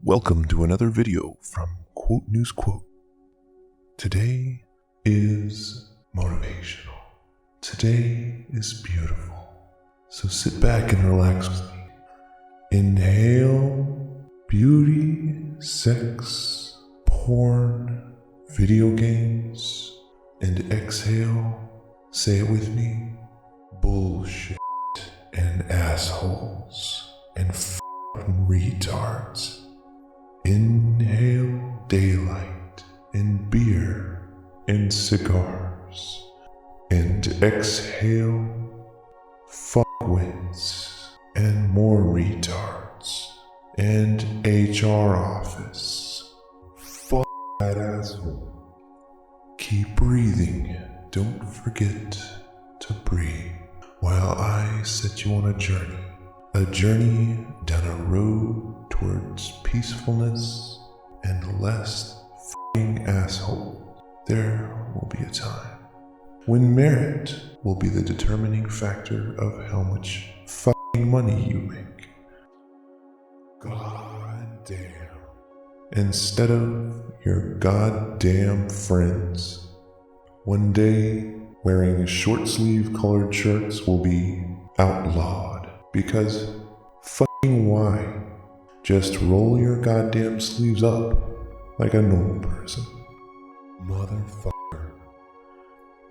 Welcome to another video from Quote News Quote. Today is motivational. Today is beautiful. So sit back and relax with me. Inhale beauty, sex, porn, video games, and exhale, say it with me, bullshit and assholes and f***ing retards. Inhale daylight and beer and cigars, and exhale fuckwits and more retards and HR office. Fuck that asshole. Keep breathing. Don't forget to breathe while I set you on a journey down a road towards peacefulness and less f***ing asshole. There will be a time when merit will be the determining factor of how much f***ing money you make. God damn. Instead of your goddamn friends. One day, wearing short sleeve colored shirts will be outlawed because f***ing why? Just roll your goddamn sleeves up like a normal person. Motherfucker.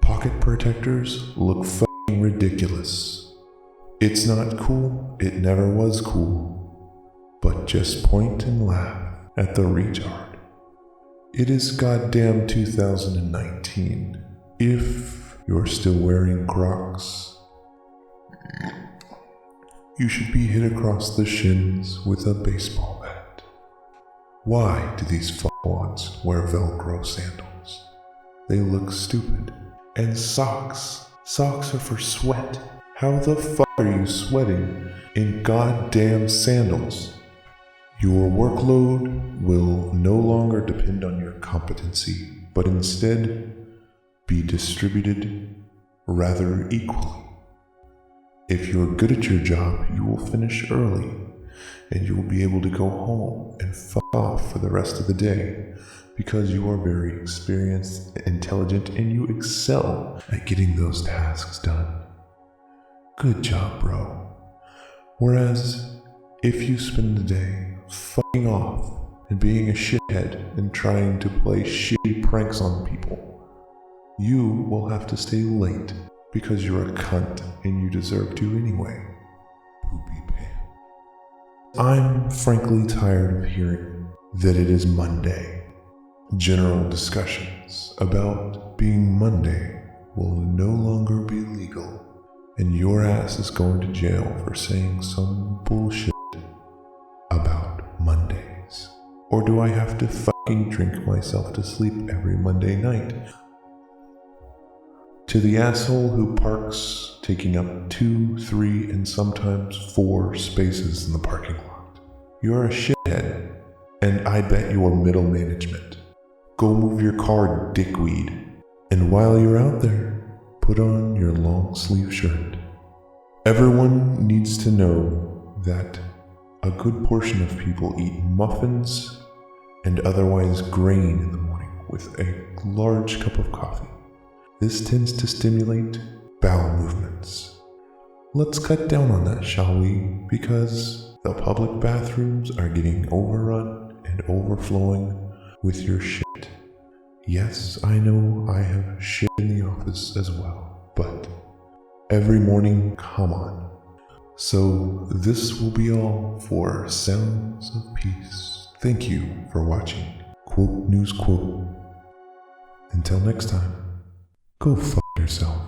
Pocket protectors look f***ing ridiculous. It's not cool, it never was cool. But just point and laugh at the retard. It is goddamn 2019. If you're still wearing Crocs, you should be hit across the shins with a baseball bat. Why do these fuckwads wear Velcro sandals? They look stupid. And socks. Socks are for sweat. How the fuck are you sweating in goddamn sandals? Your workload will no longer depend on your competency, but instead be distributed rather equally. If you're good at your job, you will finish early, and you will be able to go home and fuck off for the rest of the day, because you are very experienced, intelligent, and you excel at getting those tasks done. Good job, bro. Whereas, if you spend the day fucking off and being a shithead and trying to play shitty pranks on people, you will have to stay late because you're a cunt and you deserve to anyway. Poopy pants. I'm frankly tired of hearing that it is Monday. General discussions about being Monday will no longer be legal, and your ass is going to jail for saying some bullshit about Mondays. Or do I have to fucking drink myself to sleep every Monday night? To the asshole who parks taking up 2, 3, and sometimes 4 spaces in the parking lot. You're a shithead, and I bet you're middle management. Go move your car, dickweed. And while you're out there, put on your long sleeve shirt. Everyone needs to know that a good portion of people eat muffins and otherwise grain in the morning with a large cup of coffee. This tends to stimulate bowel movements. Let's cut down on that, shall we? Because the public bathrooms are getting overrun and overflowing with your shit. Yes, I know I have shit in the office as well, but every morning, come on. So this will be all for Sounds of Peace. Thank you for watching Quote News Quote. Until next time. Go fuck yourself.